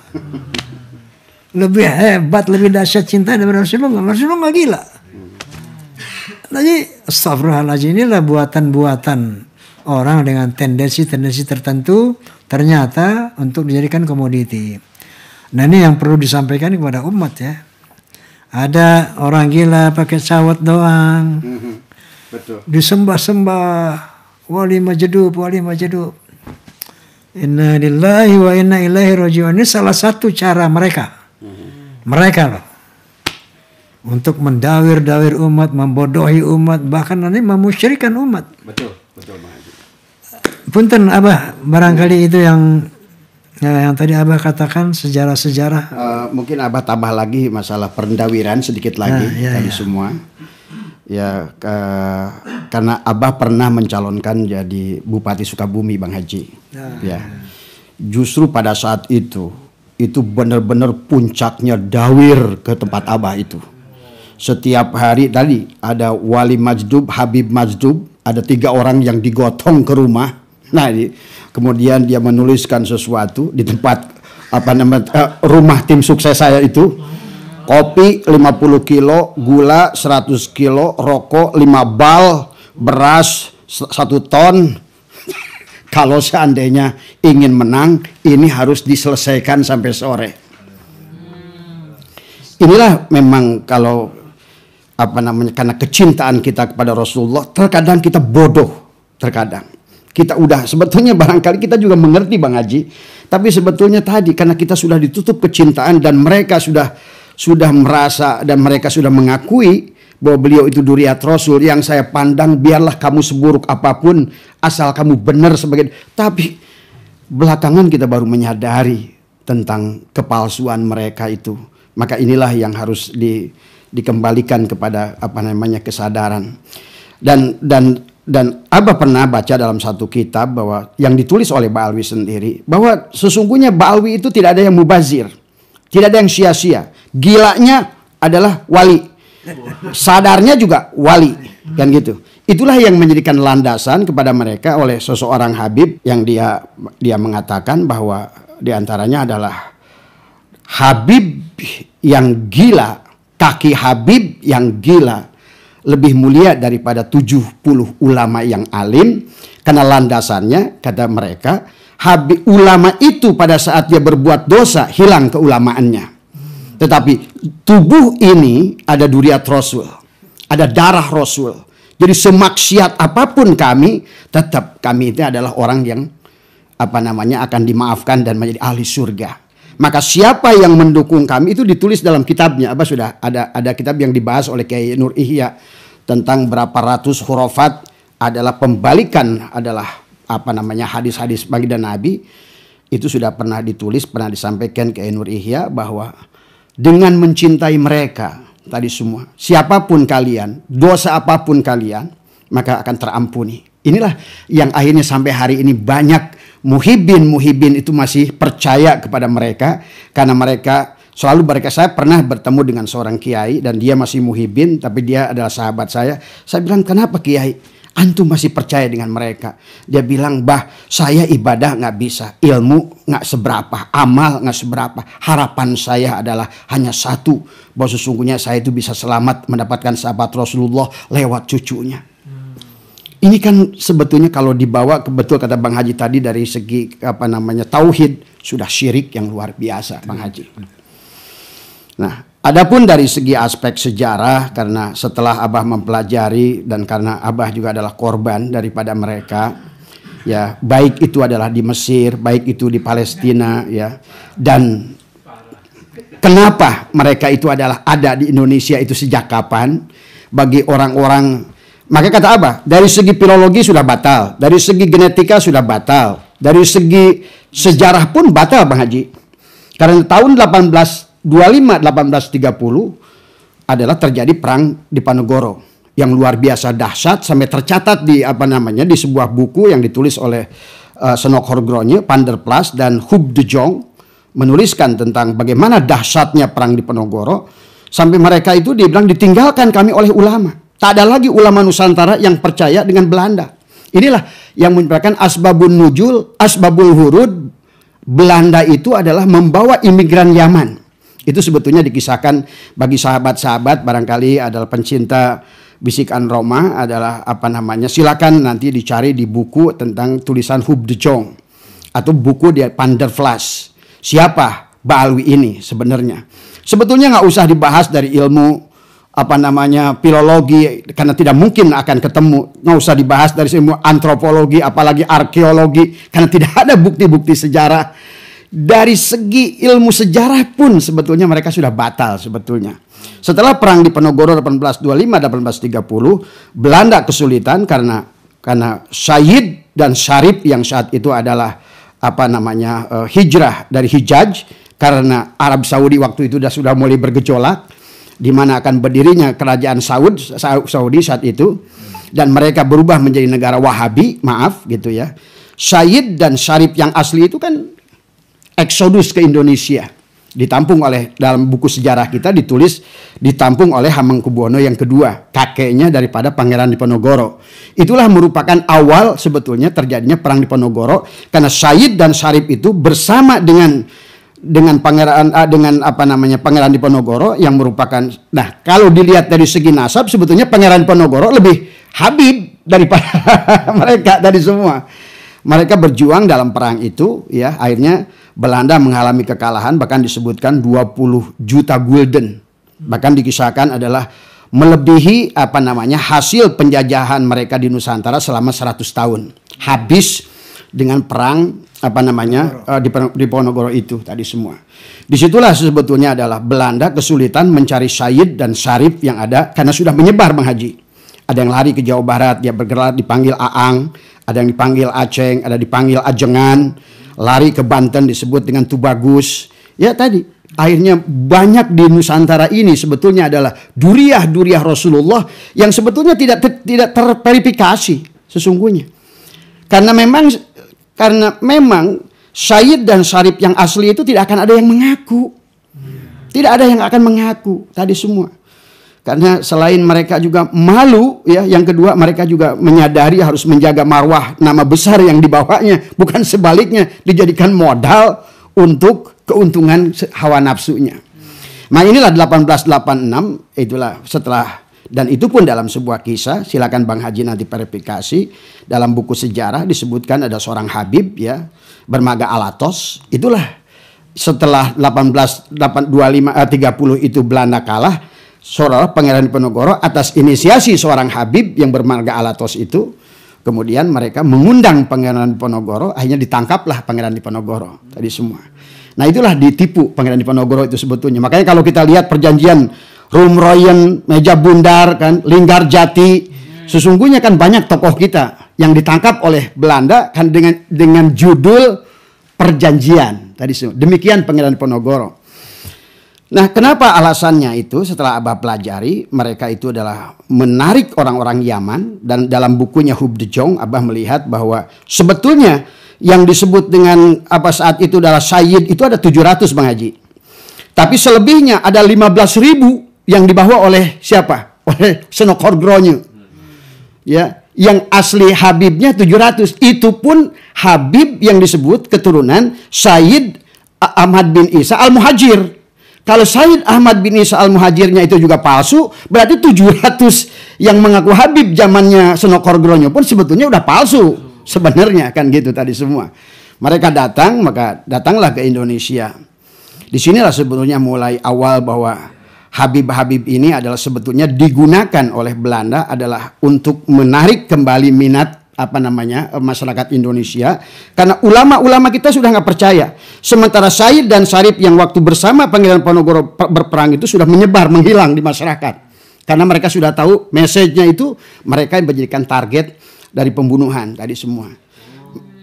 Lebih hebat, lebih dahsyat cinta daripada Rasulullah. Rasulullah nggak gila. Jadi astagfirullahaladzim, inilah buatan-buatan orang dengan tendensi-tendensi tertentu ternyata untuk dijadikan komoditi. Nah ini yang perlu disampaikan kepada umat ya. Ada orang gila pakai sawat doang. Betul. Disembah-sembah wali majdub. Inna lillahi wa inna ilaihi raji'un. Ini salah satu cara mereka. Mereka loh. Untuk mendawir-dawir umat, membodohi umat, bahkan nanti memusyrikan umat. Betul Bang Haji. Punten Abah, barangkali itu yang tadi Abah katakan sejarah-sejarah. Mungkin Abah tambah lagi masalah pendawiran sedikit lagi semua. Ya, karena Abah pernah mencalonkan jadi Bupati Sukabumi Bang Haji. Ya. Justru pada saat itu benar-benar puncaknya dawir ke tempat Abah itu. Setiap hari tadi ada wali majdub, Habib majdub, ada 3 orang yang digotong ke rumah. Nah, kemudian dia menuliskan sesuatu di tempat rumah tim sukses saya itu. Kopi 50 kilo, gula 100 kilo, rokok 5 bal, beras 1 ton. Kalau seandainya ingin menang, ini harus diselesaikan sampai sore. Inilah memang kalau karena kecintaan kita kepada Rasulullah, terkadang kita bodoh, terkadang. Kita udah sebetulnya barangkali kita juga mengerti Bang Haji, tapi sebetulnya tadi karena kita sudah ditutup kecintaan dan mereka sudah merasa dan mereka sudah mengakui bahwa beliau itu duriat Rasul. Yang saya pandang, biarlah kamu seburuk apapun asal kamu benar sebagai. Tapi belakangan kita baru menyadari tentang kepalsuan mereka itu. Maka inilah yang harus dikembalikan kepada kesadaran. Dan Abah pernah baca dalam satu kitab bahwa yang ditulis oleh Ba'alwi sendiri, bahwa sesungguhnya Ba'alwi itu tidak ada yang mubazir, tidak ada yang sia-sia. Gilanya adalah wali, sadarnya juga wali, kan gitu. Itulah yang menjadikan landasan kepada mereka oleh seseorang Habib yang dia mengatakan bahwa diantaranya adalah Habib yang gila, kaki Habib yang gila lebih mulia daripada 70 ulama yang alim, karena landasannya kata mereka Habib ulama itu pada saat dia berbuat dosa hilang keulamaannya, tetapi tubuh ini ada duriat Rasul, ada darah Rasul. Jadi semaksiat apapun kami, tetap kami itu adalah orang yang akan dimaafkan dan menjadi ahli surga. Maka siapa yang mendukung kami itu ditulis dalam kitabnya. Sudah ada kitab yang dibahas oleh Kiai Nur Ihya tentang berapa ratus hurufat adalah pembalikan adalah hadis-hadis baginda Nabi. Itu sudah pernah ditulis, pernah disampaikan Kiai Nur Ihya bahwa dengan mencintai mereka tadi semua, siapapun kalian, dosa apapun kalian, maka akan terampuni. Inilah yang akhirnya sampai hari ini banyak muhibin itu masih percaya kepada mereka, karena mereka saya pernah bertemu dengan seorang kiai dan dia masih muhibin, tapi dia adalah sahabat saya. Saya bilang, kenapa kiai antum masih percaya dengan mereka? Dia bilang, bah, saya ibadah nggak bisa, ilmu nggak seberapa, amal nggak seberapa. Harapan saya adalah hanya satu, bahwa sesungguhnya saya itu bisa selamat mendapatkan sahabat Rasulullah lewat cucunya. Ini kan sebetulnya kalau dibawa betul kata Bang Haji tadi dari segi tauhid sudah syirik yang luar biasa Bang Haji. Nah, Adapun dari segi aspek sejarah, karena setelah Abah mempelajari dan karena Abah juga adalah korban daripada mereka, ya, baik itu adalah di Mesir, baik itu di Palestina, ya, dan kenapa mereka itu adalah ada di Indonesia itu sejak kapan, bagi orang-orang, maka kata Abah, dari segi filologi sudah batal, dari segi genetika sudah batal, dari segi sejarah pun batal, Bang Haji. Karena tahun 1830 adalah terjadi perang di Panegoro yang luar biasa dahsyat, sampai tercatat di di sebuah buku yang ditulis oleh Senok Horgronje, Van der Plas dan Huub de Jong, menuliskan tentang bagaimana dahsyatnya perang di Penogoro, sampai mereka itu dibilang ditinggalkan kami oleh ulama. Tak ada lagi ulama Nusantara yang percaya dengan Belanda. Inilah yang menyebabkan asbabun nujul, asbabul hurud. Belanda itu adalah membawa imigran Yaman. Itu sebetulnya dikisahkan bagi sahabat-sahabat barangkali adalah pencinta bisikan Roma, adalah silakan nanti dicari di buku tentang tulisan Huub de Jong atau buku di Van der Plas. Siapa Baalwi ini sebenarnya? Sebetulnya nggak usah dibahas dari ilmu filologi, karena tidak mungkin akan ketemu. Nggak usah dibahas dari ilmu antropologi, apalagi arkeologi, karena tidak ada bukti-bukti sejarah. Dari segi ilmu sejarah pun sebetulnya mereka sudah batal sebetulnya. Setelah perang di Penogoro 1825-1830, Belanda kesulitan karena Sayyid dan Syarif yang saat itu adalah hijrah dari Hijaz, karena Arab Saudi waktu itu sudah mulai bergejolak, di mana akan berdirinya kerajaan Saudi saat itu, dan mereka berubah menjadi negara Wahabi, gitu ya. Sayyid dan Syarif yang asli itu kan eksodus ke Indonesia, ditampung oleh, dalam buku sejarah kita ditampung oleh Hamengkubuwono yang kedua, kakeknya daripada Pangeran Diponegoro. Itulah merupakan awal sebetulnya terjadinya perang Diponegoro, karena Sayyid dan Syarif itu bersama dengan Pangeran Diponegoro yang merupakan, nah kalau dilihat dari segi nasab sebetulnya Pangeran Diponegoro lebih habib daripada mereka tadi semua. Mereka berjuang dalam perang itu, ya, akhirnya Belanda mengalami kekalahan, bahkan disebutkan 20 juta gulden. Bahkan dikisahkan adalah melebihi hasil penjajahan mereka di Nusantara selama 100 tahun. Habis dengan perang di Ponorogo itu tadi semua. Disitulah sebetulnya adalah Belanda kesulitan mencari Sayyid dan Syarif yang ada, karena sudah menyebar, Bang Haji. Ada yang lari ke Jawa Barat, dia bergerak dipanggil Aang, ada yang dipanggil Aceng, ada dipanggil Ajengan, lari ke Banten disebut dengan Tubagus. Ya tadi, akhirnya banyak di Nusantara ini sebetulnya adalah duriah-duriah Rasulullah yang sebetulnya tidak terverifikasi sesungguhnya. Karena memang Sayyid dan Syarif yang asli itu tidak akan ada yang mengaku. Tidak ada yang akan mengaku tadi semua. Karena selain mereka juga malu, ya, yang kedua mereka juga menyadari harus menjaga marwah nama besar yang dibawanya, bukan sebaliknya dijadikan modal untuk keuntungan hawa nafsunya. Nah inilah 1886, itulah setelah, dan itu pun dalam sebuah kisah, silakan Bang Haji nanti verifikasi, dalam buku sejarah disebutkan ada seorang Habib, ya, bermaga Alatos. Itulah setelah 1830 itu Belanda kalah, seorang Pangeran Diponegoro atas inisiasi seorang Habib yang bermarga Alatos itu, kemudian mereka mengundang Pangeran Diponegoro, akhirnya ditangkaplah Pangeran Diponegoro tadi semua. Nah itulah ditipu Pangeran Diponegoro itu sebetulnya. Makanya kalau kita lihat perjanjian Rumroyen, Meja Bundar, kan, Linggarjati, sesungguhnya kan banyak tokoh kita yang ditangkap oleh Belanda kan dengan judul perjanjian tadi semua. Demikian Pangeran Diponegoro. Nah, kenapa alasannya itu setelah Abah pelajari, mereka itu adalah menarik orang-orang Yaman, dan dalam bukunya Huub de Jong Abah melihat bahwa sebetulnya yang disebut dengan saat itu adalah Sayyid itu ada 700, Bang Haji. Tapi selebihnya ada 15.000 yang dibawa oleh siapa? Oleh Senok Horgronje. Ya, yang asli Habibnya 700. Itu pun Habib yang disebut keturunan Sayyid Ahmad bin Isa Al-Muhajir. Kalau Sayyid Ahmad bin Isa Al-Muhajirnya itu juga palsu, berarti 700 yang mengaku Habib zamannya Senok Horgronje pun sebetulnya udah palsu sebenarnya, kan gitu tadi semua. Mereka datang, maka datanglah ke Indonesia. Disinilah sebetulnya mulai awal bahwa Habib-habib ini adalah sebetulnya digunakan oleh Belanda adalah untuk menarik kembali minat masyarakat Indonesia, karena ulama-ulama kita sudah nggak percaya. Sementara Said dan Syarif yang waktu bersama Pangeran Diponegoro berperang itu sudah menyebar, menghilang di masyarakat, karena mereka sudah tahu message-nya itu mereka yang menjadikan target dari pembunuhan tadi semua.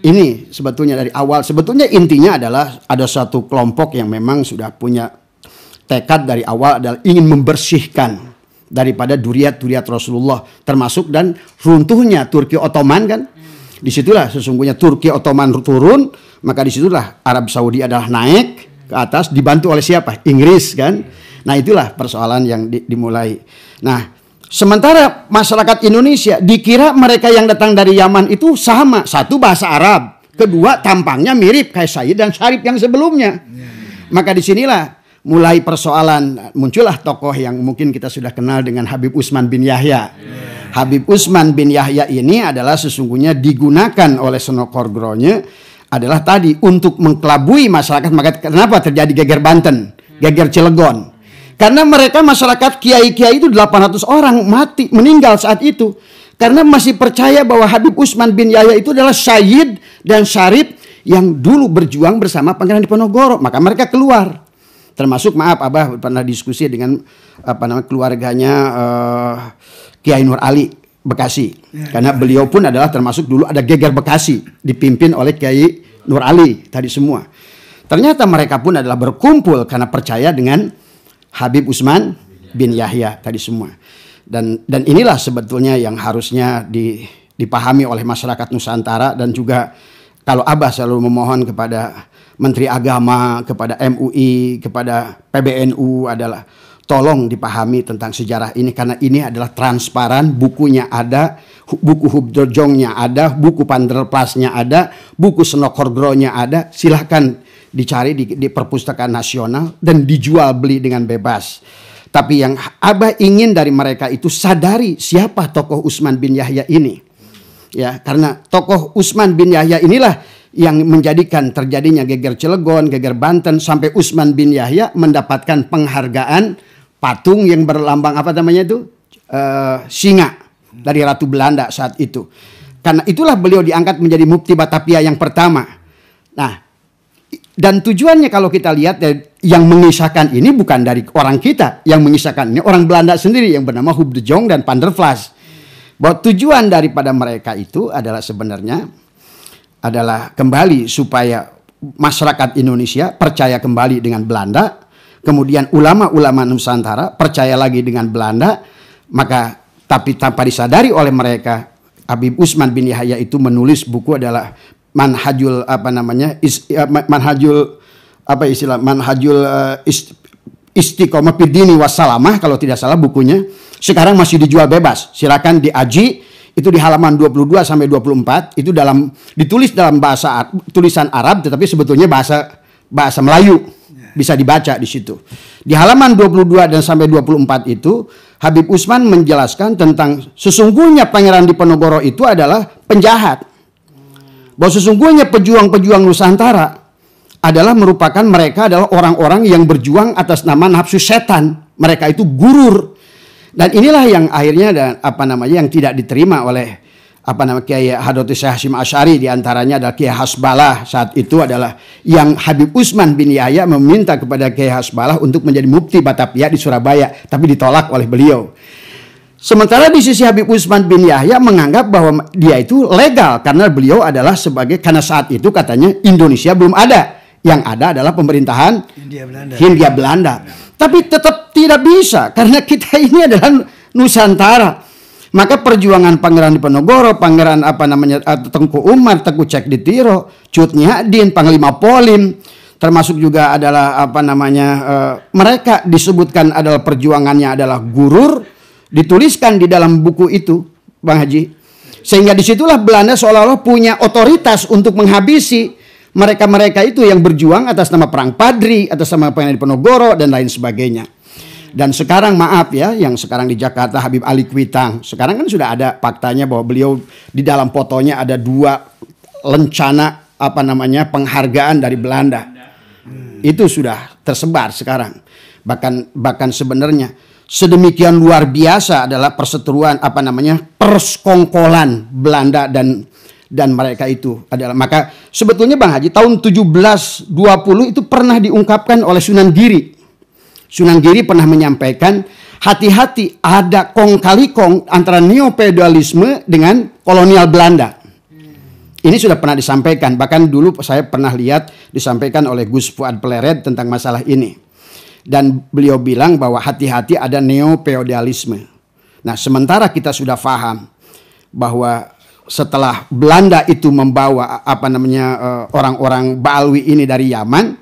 Ini sebetulnya dari awal, sebetulnya intinya adalah ada satu kelompok yang memang sudah punya tekad dari awal adalah ingin membersihkan daripada duriat-duriat Rasulullah, termasuk dan runtuhnya Turki Ottoman kan. Disitulah sesungguhnya Turki Ottoman turun, maka disitulah Arab Saudi adalah naik ke atas dibantu oleh siapa? Inggris kan. Nah itulah persoalan yang dimulai. Nah sementara masyarakat Indonesia dikira mereka yang datang dari Yaman itu sama, satu bahasa Arab, kedua tampangnya mirip kayak Said dan Syarif yang sebelumnya. Maka disinilah mulai persoalan, muncullah tokoh yang mungkin kita sudah kenal dengan Habib Utsman bin Yahya. Habib Utsman bin Yahya ini adalah sesungguhnya digunakan oleh Sonokorgronya adalah tadi untuk mengkelabui masyarakat. Maka kenapa terjadi geger Banten, geger Cilegon? Karena mereka masyarakat kiai-kiai itu 800 orang mati, meninggal saat itu. Karena masih percaya bahwa Habib Utsman bin Yahya itu adalah Sayyid dan Syarif yang dulu berjuang bersama Pangeran Diponegoro. Maka mereka keluar. Termasuk maaf Abah pernah diskusi dengan keluarganya Kiai Nur Ali Bekasi. Karena beliau pun adalah termasuk dulu ada geger Bekasi dipimpin oleh Kiai Nur Ali tadi semua. Ternyata mereka pun adalah berkumpul karena percaya dengan Habib Utsman bin Yahya tadi semua. Dan inilah sebetulnya yang harusnya dipahami oleh masyarakat Nusantara, dan juga kalau Abah selalu memohon kepada Menteri Agama, kepada MUI, kepada PBNU adalah tolong dipahami tentang sejarah ini, karena ini adalah transparan, bukunya ada, buku Hubdojongnya ada, buku Panderplasnya ada, buku Sonokorgronya ada, silahkan dicari di Perpustakaan Nasional dan dijual beli dengan bebas. Tapi yang Abah ingin dari mereka itu sadari siapa tokoh Utsman bin Yahya ini. Ya, karena tokoh Utsman bin Yahya inilah yang menjadikan terjadinya geger Cilegon, geger Banten, sampai Utsman bin Yahya mendapatkan penghargaan patung yang berlambang singa dari Ratu Belanda saat itu. Karena itulah beliau diangkat menjadi Mufti Batavia yang pertama. Nah, dan tujuannya kalau kita lihat yang mengisahkan ini bukan dari orang kita, yang mengisahkan ini orang Belanda sendiri yang bernama Hubdejong dan Panderplas. Bahwa tujuan daripada mereka itu adalah sebenarnya adalah kembali supaya masyarakat Indonesia percaya kembali dengan Belanda, kemudian ulama-ulama Nusantara percaya lagi dengan Belanda, maka tapi tanpa disadari oleh mereka, Habib Utsman bin Yahya itu menulis buku adalah Manhajul Istiqomah Fiddini Wassalamah kalau tidak salah bukunya. Sekarang masih dijual bebas, silakan diaji. Itu di halaman 22 sampai 24 itu ditulis dalam bahasa tulisan Arab, tetapi sebetulnya bahasa Melayu, bisa dibaca di situ. Di halaman 22 dan sampai 24 itu Habib Utsman menjelaskan tentang sesungguhnya Pangeran Diponegoro itu adalah penjahat. Bahwa sesungguhnya pejuang-pejuang Nusantara adalah merupakan mereka adalah orang-orang yang berjuang atas nama nafsu setan. Mereka itu gurur. Dan inilah yang akhirnya yang tidak diterima oleh Kiai Hadratus Syekh Hasyim Asy'ari, diantaranya adalah Kiai Hasbalah saat itu adalah yang Habib Utsman bin Yahya meminta kepada Kiai Hasbalah untuk menjadi Mufti Batavia di Surabaya, tapi ditolak oleh beliau. Sementara di sisi Habib Utsman bin Yahya menganggap bahwa dia itu legal karena beliau adalah karena saat itu katanya Indonesia belum ada, yang ada adalah pemerintahan Hindia Belanda. Tapi tetap tidak bisa karena kita ini adalah Nusantara. Maka perjuangan Pangeran Diponegoro, Pangeran Tengku Umar, Tengku Cekditiro, Cut Nyahdin, Panglima Polim, termasuk juga adalah mereka disebutkan adalah perjuangannya adalah gurur, dituliskan di dalam buku itu, Bang Haji. Sehingga disitulah Belanda seolah-olah punya otoritas untuk menghabisi mereka-mereka itu yang berjuang atas nama Perang Padri, atas nama Pangeran Diponegoro dan lain sebagainya. Dan sekarang maaf ya, yang sekarang di Jakarta Habib Ali Kuitang, sekarang kan sudah ada faktanya bahwa beliau di dalam fotonya ada 2 lencana penghargaan dari Belanda. Itu sudah tersebar sekarang. Bahkan sebenarnya sedemikian luar biasa adalah perseteruan persekongkolan Belanda dan mereka itu adalah, maka sebetulnya Bang Haji tahun 1720 itu pernah diungkapkan oleh Sunan Giri. Sunan Giri pernah menyampaikan, hati-hati ada kong kali kong antara neofeudalisme dengan kolonial Belanda. Ini sudah pernah disampaikan, bahkan dulu saya pernah lihat disampaikan oleh Gus Fuad Pleret tentang masalah ini. Dan beliau bilang bahwa hati-hati ada neofeudalisme. Nah, sementara kita sudah paham bahwa setelah Belanda itu membawa orang-orang Baalwi ini dari Yaman,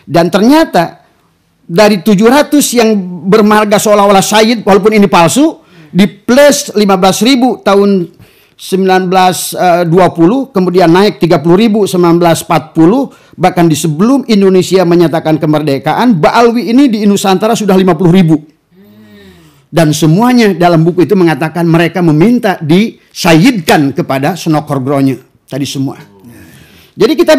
dan ternyata dari 700 yang bermarga seolah-olah Sayyid walaupun ini palsu, di plus 15.000 tahun 1920, kemudian naik 30.000 1940, bahkan di sebelum Indonesia menyatakan kemerdekaan, Baalwi ini di Nusantara sudah 50.000. Dan semuanya dalam buku itu mengatakan mereka meminta disayidkan kepada Senokhorgronya tadi semua. Jadi kita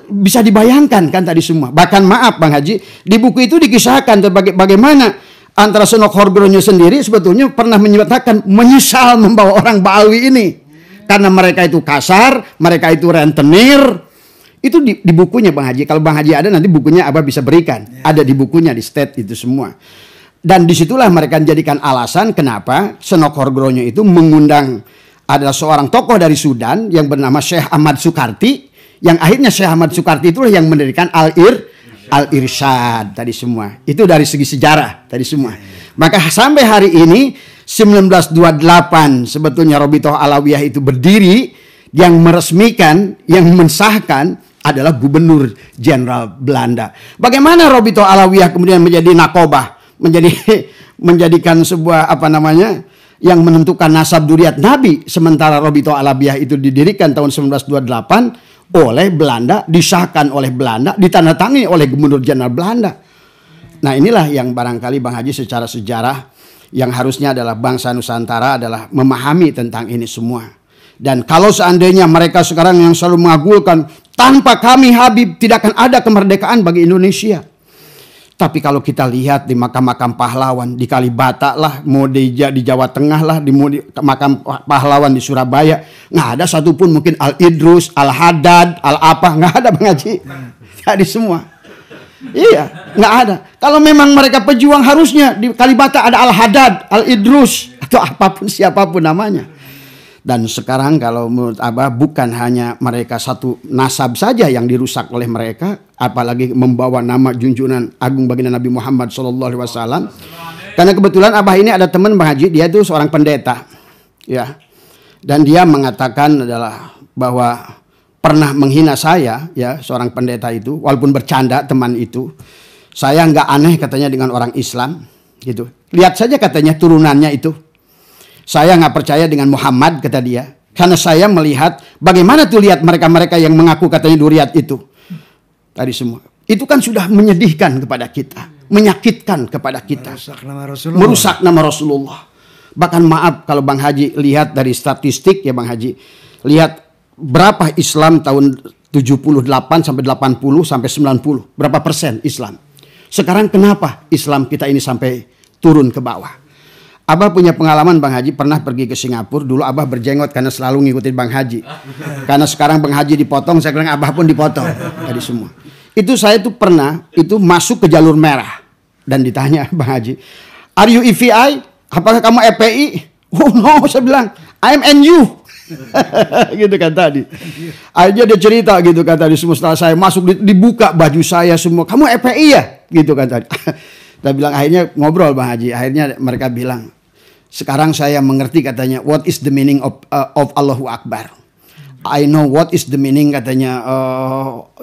bisa dibayangkan kan tadi semua. Bahkan maaf Bang Haji, di buku itu dikisahkan bagaimana antara Senokhorgronya sendiri sebetulnya pernah menyatakan menyesal membawa orang Baalwi ini. Karena mereka itu kasar, mereka itu rentenir. Itu di bukunya Bang Haji. Kalau Bang Haji ada nanti bukunya Abah bisa berikan. Ada di bukunya, di state itu semua. Dan disitulah mereka jadikan alasan kenapa Senokhorgronya itu mengundang adalah seorang tokoh dari Sudan yang bernama Syekh Ahmad Sukarti. Yang akhirnya Syekh Ahmad Sukarti itulah yang mendirikan Al-Irsyad tadi semua. Itu dari segi sejarah tadi semua. Maka sampai hari ini 1928 sebetulnya Robitoh Alawiyah itu berdiri, yang meresmikan, yang mensahkan adalah Gubernur Jenderal Belanda. Bagaimana Robitoh Alawiyah kemudian menjadi nakobah, menjadikan sebuah yang menentukan nasab duriat Nabi, sementara Robitoh Alawiyah itu didirikan tahun 1928 oleh Belanda, disahkan oleh Belanda, ditandatangani oleh Gubernur Jenderal Belanda. Nah, inilah yang barangkali Bang Haji secara sejarah yang harusnya adalah bangsa Nusantara adalah memahami tentang ini semua. Dan kalau seandainya mereka sekarang yang selalu mengagulkan tanpa kami Habib tidak akan ada kemerdekaan bagi Indonesia. Tapi kalau kita lihat di makam-makam pahlawan di Kalibata lah, mau di Jawa Tengah lah, di makam pahlawan di Surabaya, nggak ada satupun mungkin Al-Idrus, Al-Haddad, Al-apa, nggak ada Bang Haji. Tadi semua. Iya, nggak ada. Kalau memang mereka pejuang harusnya di Kalibata ada Al-Haddad, Al-Idrus, atau apapun siapapun namanya. Dan sekarang kalau menurut Abah bukan hanya mereka satu nasab saja yang dirusak oleh mereka, apalagi membawa nama junjungan agung baginda Nabi Muhammad SAW. Karena kebetulan Abah ini ada teman Bang Haji, dia itu seorang pendeta, ya, dan dia mengatakan adalah bahwa pernah menghina saya, ya, seorang pendeta itu, walaupun bercanda teman itu, saya nggak aneh katanya dengan orang Islam, gitu. Lihat saja katanya turunannya itu. Saya nggak percaya dengan Muhammad, kata dia. Karena saya melihat bagaimana tuh lihat mereka-mereka yang mengaku katanya duriat itu. Tadi semua. Itu kan sudah menyedihkan kepada kita. Menyakitkan kepada kita. Merusak nama Rasulullah. Bahkan maaf kalau Bang Haji lihat dari statistik ya Bang Haji. Lihat berapa Islam tahun 78 sampai 80 sampai 90. Berapa persen Islam. Sekarang kenapa Islam kita ini sampai turun ke bawah. Abah punya pengalaman Bang Haji, pernah pergi ke Singapura. Dulu Abah berjenggot karena selalu ngikutin Bang Haji. Karena sekarang Bang Haji dipotong, saya bilang Abah pun dipotong. Tadi semua. Itu saya tuh pernah itu masuk ke jalur merah. Dan ditanya Bang Haji, "Are you EVI? Apakah kamu EPI?" "Oh no," saya bilang, "I'm NU." Gitu kan tadi. Akhirnya dia cerita gitu kan tadi. Semua setelah saya masuk dibuka baju saya semua. "Kamu EPI ya?" Gitu kan tadi. Saya bilang akhirnya ngobrol Bang Haji. Akhirnya mereka bilang, "Sekarang saya mengerti," katanya, "what is the meaning of Allahu Akbar. I know what is the meaning," katanya,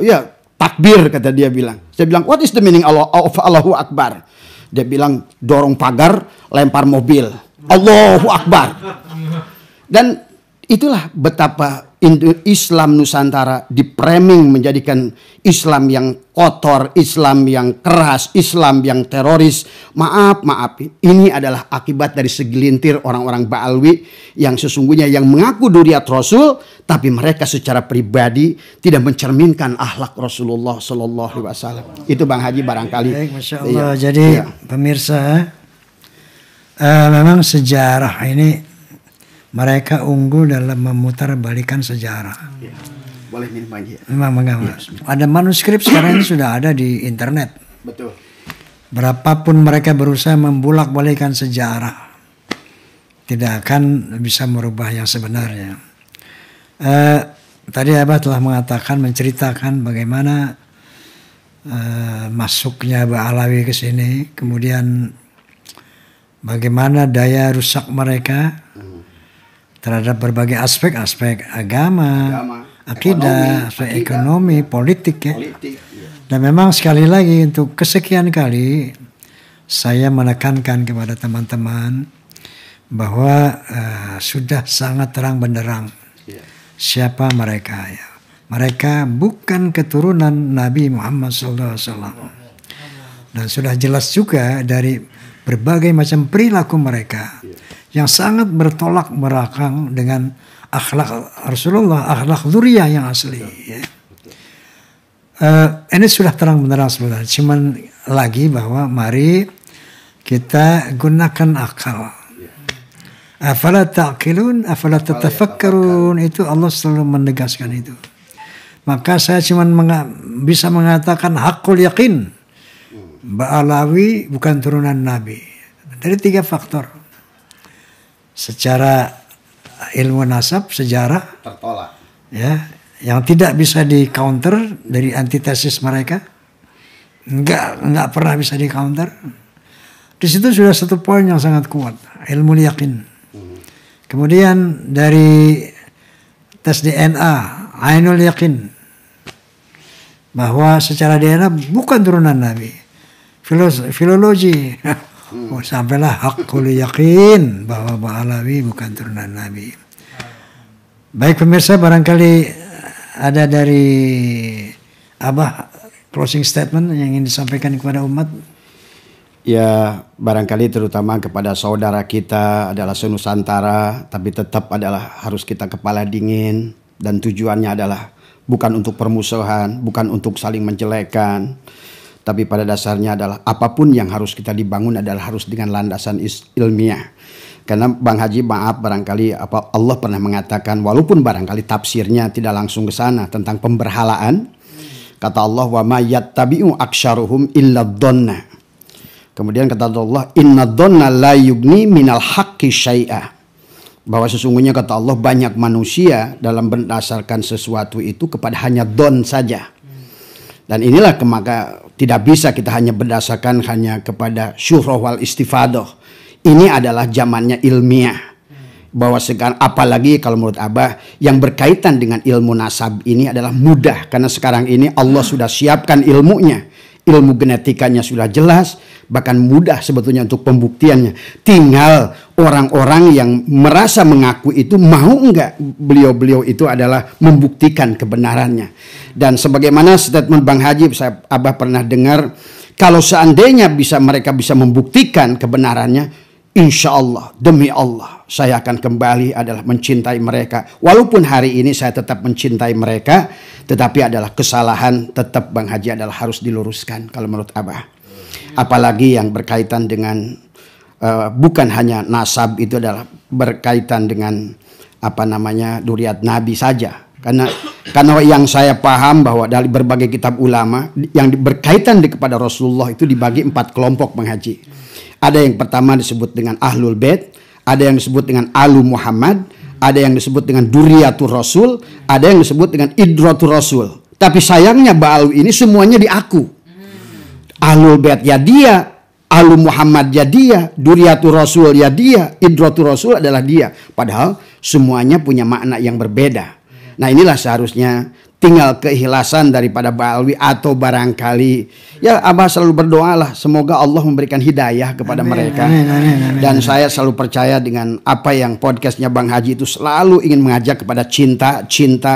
ya takbir, kata dia bilang. Saya bilang, "What is the meaning of Allahu Akbar?" Dia bilang, "Dorong pagar, lempar mobil. Allahu Akbar." Dan itulah betapa Islam Nusantara dipraming menjadikan Islam yang kotor, Islam yang keras, Islam yang teroris. Maaf, ini adalah akibat dari segelintir orang-orang Ba'alwi yang sesungguhnya yang mengaku duriat Rasul, tapi mereka secara pribadi tidak mencerminkan akhlak Rasulullah Sallallahu Alaihi Wasallam. Itu Bang Haji barangkali. Baik, Masya Allah. Jadi pemirsa, memang sejarah ini mereka unggul dalam memutarbalikan sejarah. Ya. Boleh minum aja. Memang ya. Ada manuskrip sekarang ini sudah ada di internet. Betul. Berapapun mereka berusaha membulak-balikan sejarah, tidak akan bisa merubah yang sebenarnya. Tadi Abah telah mengatakan, menceritakan bagaimana masuknya Ba'alawi ke sini, kemudian bagaimana daya rusak mereka terhadap berbagai aspek agama, akidah, ekonomi, politik ya. Dan memang sekali lagi untuk kesekian kali saya menekankan kepada teman-teman bahwa sudah sangat terang benderang siapa mereka ya. Mereka bukan keturunan Nabi Muhammad SAW. Dan sudah jelas juga dari berbagai macam perilaku mereka yang sangat bertolak belakang dengan akhlak Rasulullah, akhlak dzurriyyah yang asli. Ya. Ini sudah terang benderang sebenarnya. Cuman lagi bahwa mari kita gunakan akal. Afala ta'qilun, afala tatafakkarun, itu Allah selalu menegaskan itu. Maka saya cuman bisa mengatakan hakul yakin, Ba'alawi bukan turunan Nabi. Dari 3 faktor. Secara ilmu nasab, sejarah tertolak. Ya, yang tidak bisa di counter dari antitesis mereka. Enggak pernah bisa di counter. Di situ sudah satu poin yang sangat kuat, ilmu yakin. Kemudian dari tes DNA, ainul yakin, bahwa secara DNA bukan turunan Nabi. Filologi, sampailah hakul yakin bahwa Ba'alawi bukan turunan Nabi. Baik pemirsa, barangkali ada dari Abah closing statement yang ingin disampaikan kepada umat. Ya, barangkali terutama kepada saudara kita adalah senusantara, tapi tetap adalah harus kita kepala dingin, dan tujuannya adalah bukan untuk permusuhan, bukan untuk saling menjelekkan, tapi pada dasarnya adalah apapun yang harus kita dibangun adalah harus dengan landasan ilmiah. Karena Bang Haji, maaf, barangkali Allah pernah mengatakan, walaupun barangkali tafsirnya tidak langsung ke sana, tentang pemberhalaan. Kata Allah, wa ma yattabi'u aktsaruhum illa dhonna. Kemudian kata Allah, inna dhonna la yugni minal haqqi syai'a. Bahwa sesungguhnya kata Allah, banyak manusia dalam berdasarkan sesuatu itu kepada hanya don saja. Dan inilah maka tidak bisa kita hanya berdasarkan hanya kepada syuhrah wal istifadah. Ini adalah zamannya ilmiah. Bahwa sekarang, apalagi kalau menurut Abah, yang berkaitan dengan ilmu nasab ini adalah mudah. Karena sekarang ini Allah sudah siapkan ilmunya. Ilmu genetikanya sudah jelas, bahkan mudah sebetulnya untuk pembuktiannya. Tinggal orang-orang yang merasa mengaku itu mau enggak beliau-beliau itu adalah membuktikan kebenarannya. Dan sebagaimana statement Bang Haji, Abah pernah dengar, kalau seandainya mereka bisa membuktikan kebenarannya, insya Allah, demi Allah, saya akan kembali adalah mencintai mereka. Walaupun hari ini saya tetap mencintai mereka, tetapi adalah kesalahan tetap Bang Haji adalah harus diluruskan kalau menurut Abah. Apalagi yang berkaitan dengan bukan hanya nasab, itu adalah berkaitan dengan duriat Nabi saja. Karena yang saya paham bahwa dari berbagai kitab ulama yang berkaitan kepada Rasulullah itu dibagi 4 kelompok Bang Haji. Ada yang pertama disebut dengan Ahlul Bait, ada yang disebut dengan Alu Muhammad, ada yang disebut dengan Duriyatul Rasul, ada yang disebut dengan Idratul Rasul. Tapi sayangnya Ba'alawi ini semuanya diaku. Ahlul Bait ya dia, Alu Muhammad ya dia, Duriyatul Rasul ya dia, Idratul Rasul adalah dia. Padahal semuanya punya makna yang berbeda. Nah inilah seharusnya tinggal keikhlasan daripada Ba'alwi atau barangkali ya Abah selalu berdoalah semoga Allah memberikan hidayah kepada mereka. Dan saya selalu percaya dengan apa yang podcastnya Bang Haji itu selalu ingin mengajak kepada cinta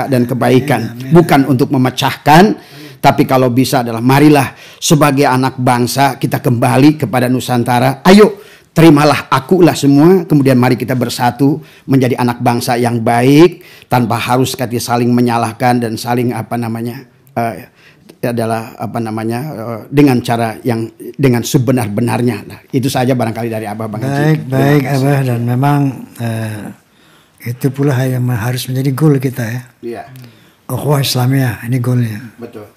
dan kebaikan, bukan untuk memecahkan, tapi kalau bisa adalah marilah sebagai anak bangsa kita kembali kepada Nusantara. Ayo terimalah akulah semua, kemudian mari kita bersatu menjadi anak bangsa yang baik tanpa harus saling menyalahkan dan saling dengan cara yang dengan sebenar-benarnya. Nah, itu saja barangkali dari Abah, Bang Haji. Baik Abah, dan memang itu pula yang harus menjadi goal kita ya. Iya. Ukhuwah Islamiyah, ini goalnya. Betul.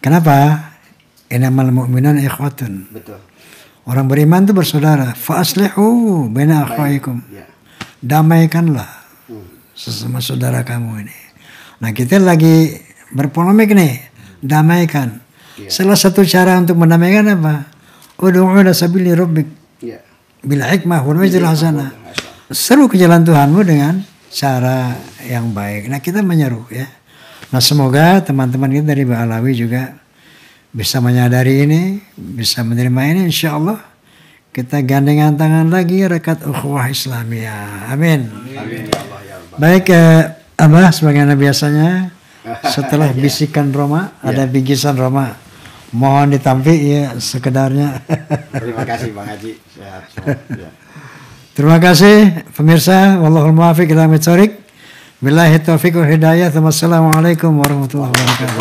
Kenapa? Innamal mu'minuna ikhwatun. Betul. Orang beriman itu bersaudara. Fa aslihu baina akhwaikum. Ya. Damaikanlah sesama saudara kamu ini. Nah, kita lagi berpolemik nih, damaikan. Ya. Salah satu cara untuk mendamaikan apa? Ud'u ila sabili rabbik. Ya. Bil hikmah wal mau'izatil hasanah. Seru ke jalan Tuhanmu dengan cara yang baik. Nah, kita menyeru ya. Nah, semoga teman-teman kita dari Ba'alawi juga bisa menyadari ini, bisa menerima ini, insya Allah kita gandengan tangan lagi rekat ukhuwah Islamiyah. Amin. Amin. Baik, Abah sebagaimana biasanya setelah bisikan Roma ada bingkisan Roma. Mohon ditampi ya sekedarnya. Terima kasih Bang Haji. Sehat. Terima kasih pemirsa. Wallahul muwaffiq ila aqwamit thoriq. Billahi taufiq wal hidayah. Wassalamualaikum warahmatullahi wabarakatuh.